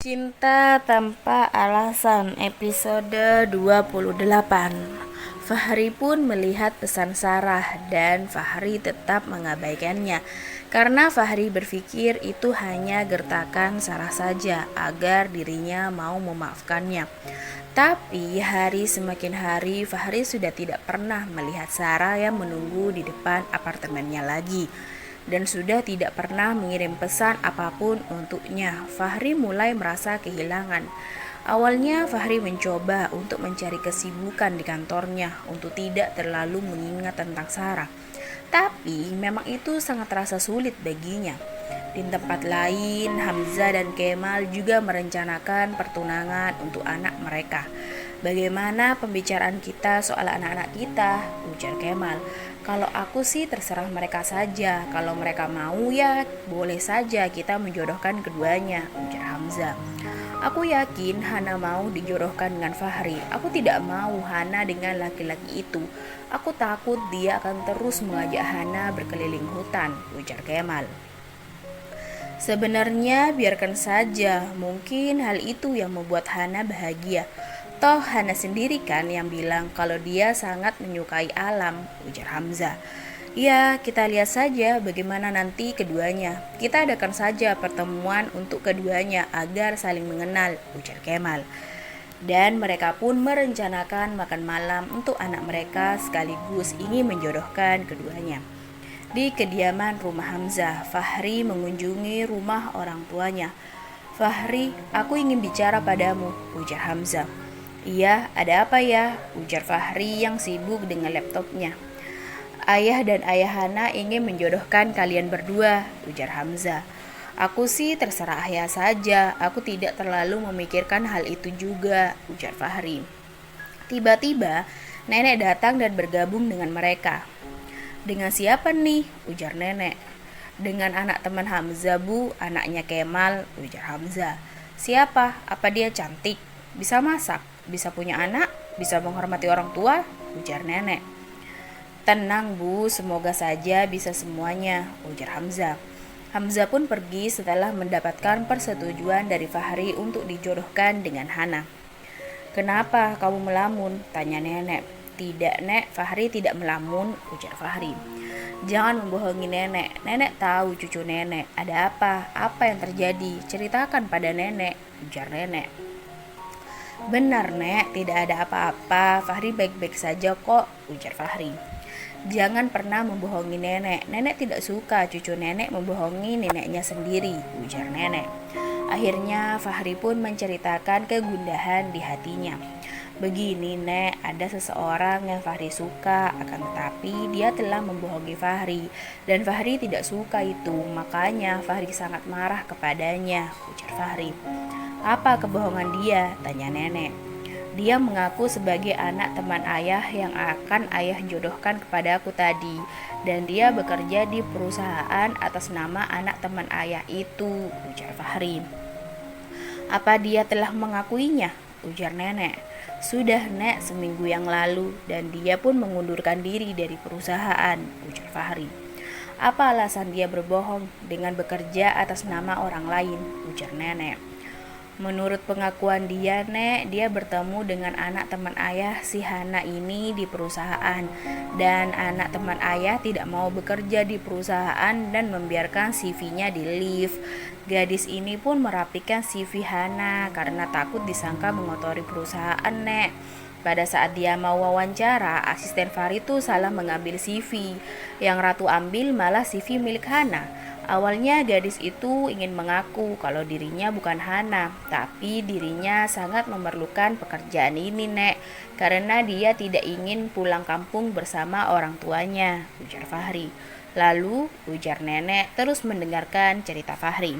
Cinta Tanpa Alasan episode 28. Fahri pun melihat pesan Sarah dan Fahri tetap mengabaikannya karena Fahri berpikir itu hanya gertakan Sarah saja agar dirinya mau memaafkannya. Tapi hari semakin hari Fahri sudah tidak pernah melihat Sarah yang menunggu di depan apartemennya lagi dan sudah tidak pernah mengirim pesan apapun untuknya. Fahri mulai merasa kehilangan. Awalnya Fahri mencoba untuk mencari kesibukan di kantornya untuk tidak terlalu mengingat tentang Sarah. Tapi memang itu sangat terasa sulit baginya. Di tempat lain, Hamzah dan Kemal juga merencanakan pertunangan untuk anak mereka. Bagaimana pembicaraan kita soal anak-anak kita? Ujar Kemal. Kalau aku sih terserah mereka saja. Kalau mereka mau ya boleh saja kita menjodohkan keduanya, ujar Hamzah. Aku yakin Hana mau dijodohkan dengan Fahri. Aku tidak mau Hana dengan laki-laki itu. Aku takut dia akan terus mengajak Hana berkeliling hutan, ujar Kemal. Sebenarnya biarkan saja, mungkin hal itu yang membuat Hana bahagia. Toh Hana sendiri kan yang bilang kalau dia sangat menyukai alam, ujar Hamzah. Ya, kita lihat saja bagaimana nanti keduanya. Kita adakan saja pertemuan untuk keduanya agar saling mengenal, ujar Kemal. Dan mereka pun merencanakan makan malam untuk anak mereka sekaligus ingin menjodohkan keduanya. Di kediaman rumah Hamzah, Fahri mengunjungi rumah orang tuanya. Fahri, aku ingin bicara padamu, ujar Hamzah. Iya, ada apa ya? Ujar Fahri yang sibuk dengan laptopnya. Ayah dan ayah Hana ingin menjodohkan kalian berdua, ujar Hamzah. Aku sih terserah ayah saja, aku tidak terlalu memikirkan hal itu juga, ujar Fahri. Tiba-tiba, nenek datang dan bergabung dengan mereka. Dengan siapa nih? Ujar nenek. Dengan anak teman Hamzah, Bu, anaknya Kemal, ujar Hamzah. Siapa? Apa dia cantik? Bisa masak? Bisa punya anak? Bisa menghormati orang tua? Ujar nenek. Tenang Bu, semoga saja bisa semuanya, ujar Hamzah. Hamzah pun pergi setelah mendapatkan persetujuan dari Fahri untuk dijodohkan dengan Hana. Kenapa kamu melamun? Tanya nenek. Tidak Nek, Fahri tidak melamun, ujar Fahri. Jangan membohongi nenek, nenek tahu cucu nenek. Ada apa? Apa yang terjadi? Ceritakan pada nenek, ujar nenek. Benar Nek, tidak ada apa-apa, Fahri baik-baik saja kok, ujar Fahri. Jangan pernah membohongi nenek, nenek tidak suka cucu nenek membohongi neneknya sendiri, ujar nenek. Akhirnya Fahri pun menceritakan kegundahan di hatinya. Begini Nek, ada seseorang yang Fahri suka, akan tetapi dia telah membohongi Fahri dan Fahri tidak suka itu, makanya Fahri sangat marah kepadanya, ujar Fahri. Apa kebohongan dia? Tanya nenek. Dia mengaku sebagai anak teman ayah yang akan ayah jodohkan kepadaku tadi, dan dia bekerja di perusahaan atas nama anak teman ayah itu, ujar Fahri. Apa dia telah mengakuinya? Ujar nenek. Sudah Nek, seminggu yang lalu, dan dia pun mengundurkan diri dari perusahaan, ujar Fahri. Apa alasan dia berbohong dengan bekerja atas nama orang lain, ujar nenek. Menurut pengakuan dia, Nek, dia bertemu dengan anak teman ayah si Hana ini di perusahaan, dan anak teman ayah tidak mau bekerja di perusahaan dan membiarkan CV-nya di lift. Gadis ini pun merapikan CV Hana karena takut disangka mengotori perusahaan, Nek. Pada saat dia mau wawancara, asisten Fahri itu salah mengambil CV. Yang Ratu ambil malah CV milik Hana. Awalnya gadis itu ingin mengaku kalau dirinya bukan Hana, tapi dirinya sangat memerlukan pekerjaan ini Nek, karena dia tidak ingin pulang kampung bersama orang tuanya, ujar Fahri. Lalu ujar nenek terus mendengarkan cerita Fahri.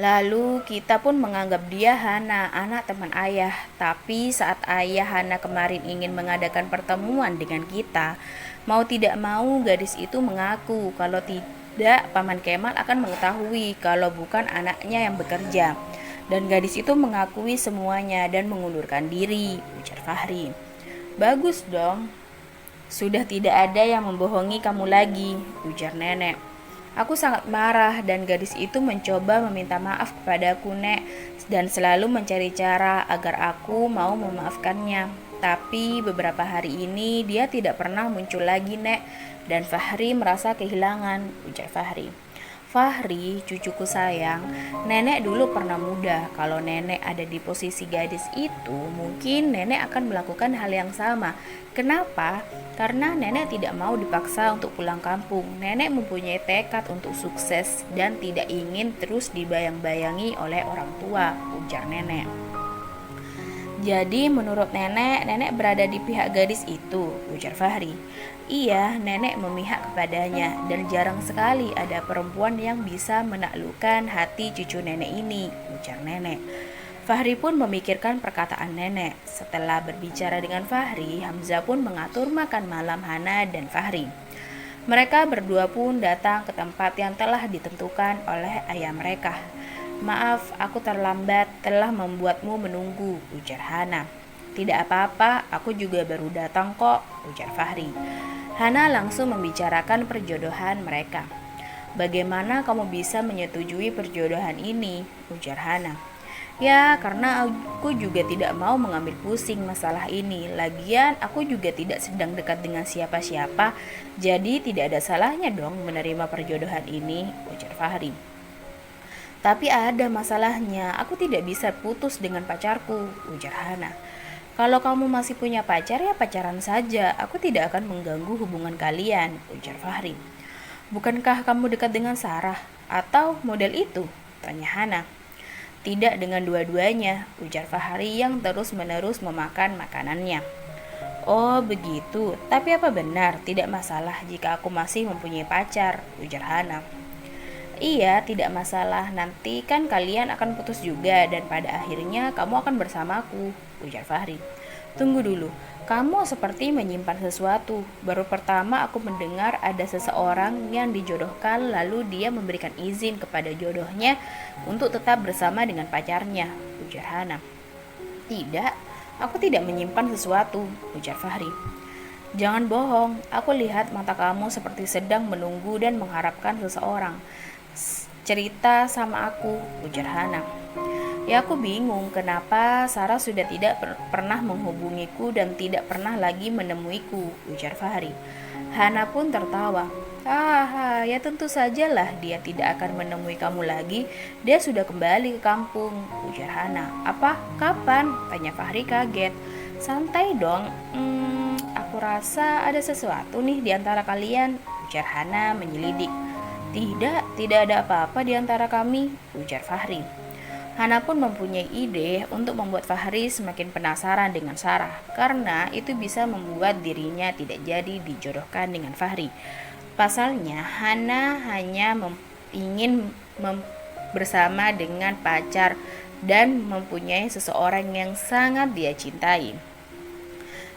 Lalu kita pun menganggap dia Hana, anak teman ayah, tapi saat ayah Hana kemarin ingin mengadakan pertemuan dengan kita, mau tidak mau gadis itu mengaku kalau tidak Paman Kemal akan mengetahui kalau bukan anaknya yang bekerja. Dan gadis itu mengakui semuanya dan mengundurkan diri, ujar Fahri. Bagus dong. Sudah tidak ada yang membohongi kamu lagi, ujar nenek. Aku sangat marah dan gadis itu mencoba meminta maaf kepadaku, Nek, dan selalu mencari cara agar aku mau memaafkannya. Tapi beberapa hari ini dia tidak pernah muncul lagi, Nek, dan Fahri merasa kehilangan, ujar Fahri. Fahri, cucuku sayang, nenek dulu pernah muda. Kalau nenek ada di posisi gadis itu, mungkin nenek akan melakukan hal yang sama. Kenapa? Karena nenek tidak mau dipaksa untuk pulang kampung. Nenek mempunyai tekad untuk sukses dan tidak ingin terus dibayang-bayangi oleh orang tua, ujar nenek. Jadi menurut nenek, nenek berada di pihak gadis itu, ujar Fahri. Iya, nenek memihak kepadanya dan jarang sekali ada perempuan yang bisa menaklukkan hati cucu nenek ini, ujar nenek. Fahri pun memikirkan perkataan nenek. Setelah berbicara dengan Fahri, Hamzah pun mengatur makan malam Hana dan Fahri. Mereka berdua pun datang ke tempat yang telah ditentukan oleh ayah mereka. Maaf, aku terlambat, telah membuatmu menunggu, ujar Hana. Tidak apa-apa, aku juga baru datang kok, ujar Fahri. Hana langsung membicarakan perjodohan mereka. Bagaimana kamu bisa menyetujui perjodohan ini, ujar Hana. Ya, karena aku juga tidak mau mengambil pusing masalah ini. Lagian, aku juga tidak sedang dekat dengan siapa-siapa, jadi tidak ada salahnya dong menerima perjodohan ini, ujar Fahri. Tapi ada masalahnya, aku tidak bisa putus dengan pacarku, ujar Hana. Kalau kamu masih punya pacar ya pacaran saja, aku tidak akan mengganggu hubungan kalian, ujar Fahri. Bukankah kamu dekat dengan Sarah? Atau model itu? Tanya Hana. Tidak dengan dua-duanya, ujar Fahri yang terus-menerus memakan makanannya. Oh begitu, tapi apa benar tidak masalah jika aku masih mempunyai pacar, ujar Hana. Iya, tidak masalah. Nanti kan kalian akan putus juga dan pada akhirnya kamu akan bersamaku, ujar Fahri. Tunggu dulu, kamu seperti menyimpan sesuatu. Baru pertama aku mendengar ada seseorang yang dijodohkan lalu dia memberikan izin kepada jodohnya untuk tetap bersama dengan pacarnya, ujar Hana. Tidak, aku tidak menyimpan sesuatu, ujar Fahri. Jangan bohong, aku lihat mata kamu seperti sedang menunggu dan mengharapkan seseorang. Cerita sama aku, ujar Hana. Ya aku bingung kenapa Sarah sudah tidak pernah menghubungiku dan tidak pernah lagi menemuiku, ujar Fahri. Hana pun tertawa. Ya tentu sajalah dia tidak akan menemui kamu lagi. Dia sudah kembali ke kampung, ujar Hana. Apa? Kapan? Tanya Fahri kaget. Santai dong. Aku rasa ada sesuatu nih di antara kalian, ujar Hana menyelidik. Tidak ada apa-apa di antara kami, ujar Fahri. Hana pun mempunyai ide untuk membuat Fahri semakin penasaran dengan Sarah, karena itu bisa membuat dirinya tidak jadi dijodohkan dengan Fahri. Pasalnya, Hana hanya ingin bersama dengan pacar dan mempunyai seseorang yang sangat dia cintai.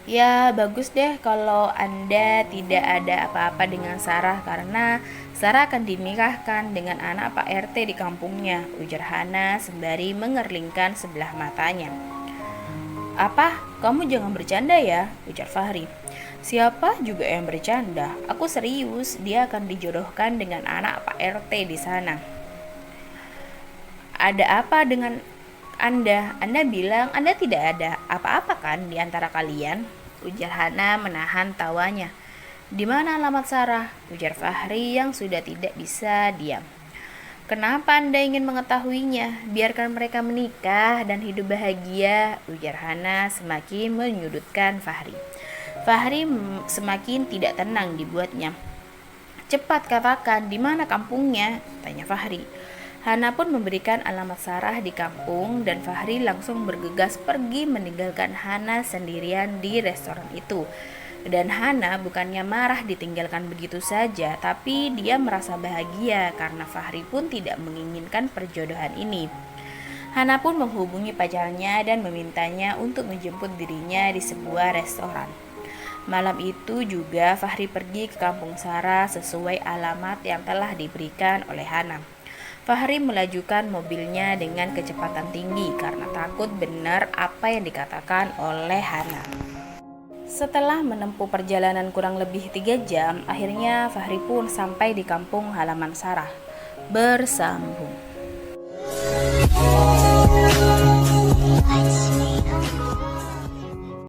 Ya bagus deh kalau Anda tidak ada apa-apa dengan Sarah karena Sarah akan dinikahkan dengan anak Pak RT di kampungnya, ujar Hana sembari mengerlingkan sebelah matanya. Apa? Kamu jangan bercanda ya, ujar Fahri. Siapa juga yang bercanda? Aku serius, dia akan dijodohkan dengan anak Pak RT di sana. Ada apa dengan Anda? Anda bilang Anda tidak ada apa-apa kan di antara kalian? Ujar Hana menahan tawanya. Di mana alamat Sarah? Ujar Fahri yang sudah tidak bisa diam. Kenapa Anda ingin mengetahuinya? Biarkan mereka menikah dan hidup bahagia, ujar Hana semakin menyudutkan Fahri. Fahri semakin tidak tenang dibuatnya. Cepat katakan, di mana kampungnya? Tanya Fahri. Hana pun memberikan alamat Sarah di kampung dan Fahri langsung bergegas pergi meninggalkan Hana sendirian di restoran itu. Dan Hana bukannya marah ditinggalkan begitu saja, tapi dia merasa bahagia karena Fahri pun tidak menginginkan perjodohan ini. Hana pun menghubungi pacarnya dan memintanya untuk menjemput dirinya di sebuah restoran. Malam itu juga Fahri pergi ke kampung Sarah sesuai alamat yang telah diberikan oleh Hana. Fahri melajukan mobilnya dengan kecepatan tinggi karena takut benar apa yang dikatakan oleh Hana. Setelah menempuh perjalanan kurang lebih 3 jam, akhirnya Fahri pun sampai di kampung halaman Sarah. Bersambung.